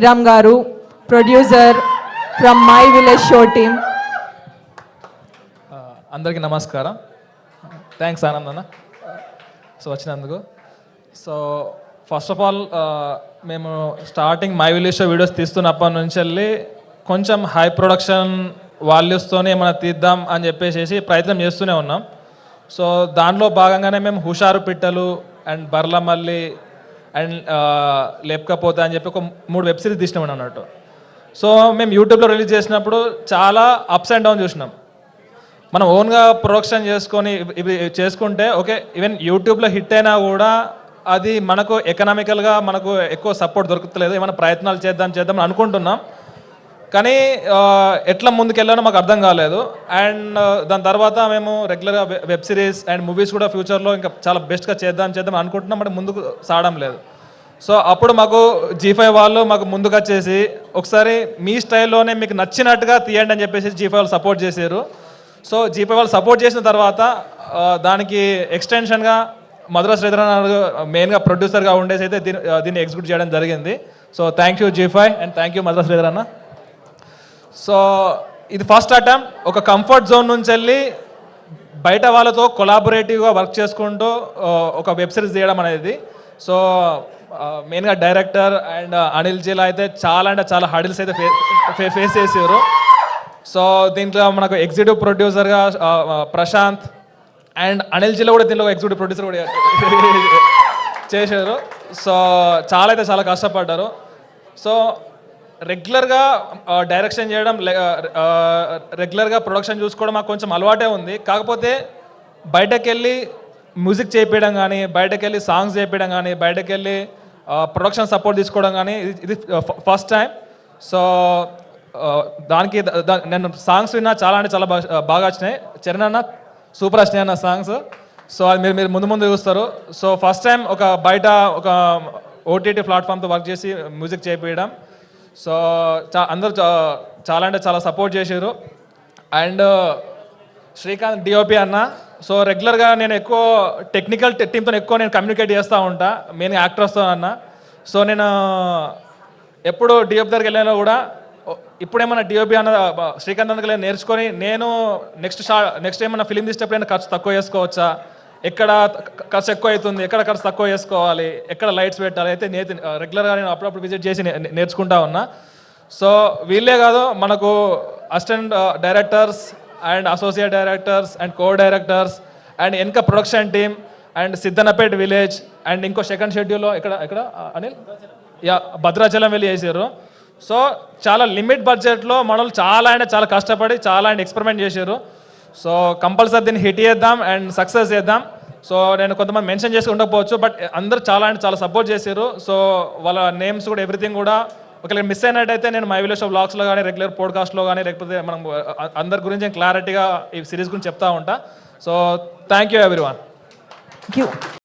Ram Garu, producer from My Village Show team. అందరికీ నమస్కారం. Thanks Anand అన్న సో వచ్చినందుకు. సో ఫస్ట్ ఆఫ్ ఆల్ మేము starting my village show videos తీస్తున్నప్పటి నుంచి వెళ్ళి కొంచెం హై ప్రొడక్షన్ వాల్యూస్తోనే ఏమైనా తీద్దాం అని చెప్పేసి ప్రయత్నం చేస్తూనే ఉన్నాం. సో దానిలో భాగంగానే మేము హుషారు పిట్టలు అండ్ బర్లమల్లి అండ్ లేపకపోతే అని చెప్పి ఒక 3 వెబ్ సిరీస్ తీసినామని అన్నట్టు. సో మేము యూట్యూబ్లో రిలీజ్ చేసినప్పుడు చాలా అప్స్ అండ్ డౌన్ చూసినాం. మనం ఓన్గా ప్రొడక్షన్ చేసుకొని ఇవి చేసుకుంటే ఓకే, ఈవెన్ యూట్యూబ్లో హిట్ అయినా కూడా అది మనకు ఎకనామికల్గా మనకు ఎక్కువ సపోర్ట్ దొరుకుతలేదు. ఏమైనా ప్రయత్నాలు చేద్దాం అనుకుంటున్నాం, కానీ ఎట్లా ముందుకెళ్ళానో మాకు అర్థం కాలేదు. అండ్ దాని తర్వాత మేము రెగ్యులర్గా వెబ్ సిరీస్ అండ్ మూవీస్ కూడా ఫ్యూచర్లో ఇంకా చాలా బెస్ట్గా చేద్దాం అనుకుంటున్నాం, బట్ ముందుకు సాగడం లేదు. సో అప్పుడు మాకు G5 వాళ్ళు మాకు ముందుకు వచ్చేసి ఒకసారి మీ స్టైల్లోనే మీకు నచ్చినట్టుగా తీయండి అని చెప్పేసి G5 వాళ్ళు సపోర్ట్ చేశారు. సో G5 వాళ్ళు సపోర్ట్ చేసిన తర్వాత దానికి ఎక్స్టెన్షన్గా మధుర శ్రీధర్ మెయిన్గా ప్రొడ్యూసర్గా ఉండేసి అయితే దీన్ని ఎగ్జిక్యూట్ చేయడం జరిగింది. So thank you G5 and thank you Madhura Sridhar అన్న. సో ఇది ఫస్ట్ అటెంప్ట్. ఒక కంఫర్ట్ జోన్ నుంచి వెళ్ళి బయట వాళ్ళతో కొలాబొరేటివ్గా వర్క్ చేసుకుంటూ ఒక వెబ్ సిరీస్ తీయడం అనేది. సో మెయిన్గా డైరెక్టర్ అండ్ అనిల్ జిలా అయితే చాలా అంటే చాలా హడిల్స్ అయితే ఫేస్ చేసారు. సో దీంట్లో మనకు ఎగ్జిక్యూటివ్ ప్రొడ్యూసర్గా ప్రశాంత్ అండ్ అనిల్ జిల్లా కూడా దీంట్లో ఎగ్జిక్యూటివ్ ప్రొడ్యూసర్ కూడా చేశారు. సో చాలా అయితే చాలా కష్టపడ్డారు. సో రెగ్యులర్గా డైరెక్షన్ చేయడం, రెగ్యులర్గా ప్రొడక్షన్ చూసుకోవడం మాకు కొంచెం అలవాటే ఉంది. కాకపోతే బయటకు వెళ్ళి మ్యూజిక్ చేయించడం కానీ, బయటకు వెళ్ళి సాంగ్స్ చేయించడం కానీ, బయటకు వెళ్ళి ప్రొడక్షన్ సపోర్ట్ తీసుకోవడం కానీ ఇది ఫస్ట్ టైం. సో దానికి నేను సాంగ్స్ విన్నా చాలా అంటే చాలా బాగా వచ్చినాయి. చరణ్ అన్న సూపర్ వచ్చినాయి అన్న సాంగ్స్. సో అది మీరు ముందు చూస్తారు. సో ఫస్ట్ టైం ఒక బయట ఒక OTT ప్లాట్ఫామ్తో వర్క్ చేసి మ్యూజిక్ చేయించడం. సో అందరూ చాలా అంటే చాలా సపోర్ట్ చేశారు. అండ్ శ్రీకాంత్ DOP అన్న. సో రెగ్యులర్గా నేను ఎక్కువ టెక్నికల్ టీంతో ఎక్కువ నేను కమ్యూనికేట్ చేస్తూ ఉంటా, మెయిన్గా యాక్టర్స్తో అన్న. సో నేను ఎప్పుడు DOP దగ్గరికి వెళ్ళినా కూడా ఇప్పుడేమన్నా DOP అన్న శ్రీకాంత్ అన్నకి నేర్చుకొని నేను నెక్స్ట్ ఏమన్నా ఫిలిం తీసేటప్పుడు ఖర్చు తక్కువ చేసుకోవచ్చా, ఎక్కడ ఖర్చు ఎక్కువ అవుతుంది, ఎక్కడ ఖర్చు తక్కువ చేసుకోవాలి, ఎక్కడ లైట్స్ పెట్టాలి అయితే రెగ్యులర్గా నేను అప్పుడప్పుడు విజిట్ చేసి నేర్చుకుంటా ఉన్నా. సో వీళ్ళే కాదు, మనకు assistant directors and associate directors and directors and వెనక production team and Siddhanapet village and ఇంకో సెకండ్ షెడ్యూల్లో ఎక్కడ అనిల్ భద్రాచలం వెళ్ళి చేశారు. సో చాలా లిమిట్ బడ్జెట్లో మనల్ని చాలా అంటే చాలా కష్టపడి చాలా అంటే ఎక్స్పెరిమెంట్ చేశారు. సో కంపల్సరీ దీన్ని హిట్ చేద్దాం అండ్ సక్సెస్ చేద్దాం. సో నేను కొంతమంది మెన్షన్ చేసి ఉండకపోవచ్చు, బట్ అందరూ చాలా అంటే చాలా సపోర్ట్ చేశారు. సో వాళ్ళ నేమ్స్ కూడా ఎవ్రీథింగ్ కూడా ఒకవేళ మిస్ అయినట్టయితే నేను మై విలేజ్ షో బ్లాగ్స్లో కానీ రెగ్యులర్ పోడ్కాస్ట్లో కానీ లేకపోతే మనం అందరి గురించి క్లారిటీగా ఈ సిరీస్ గురించి చెప్తా ఉంటా. So thank you everyone.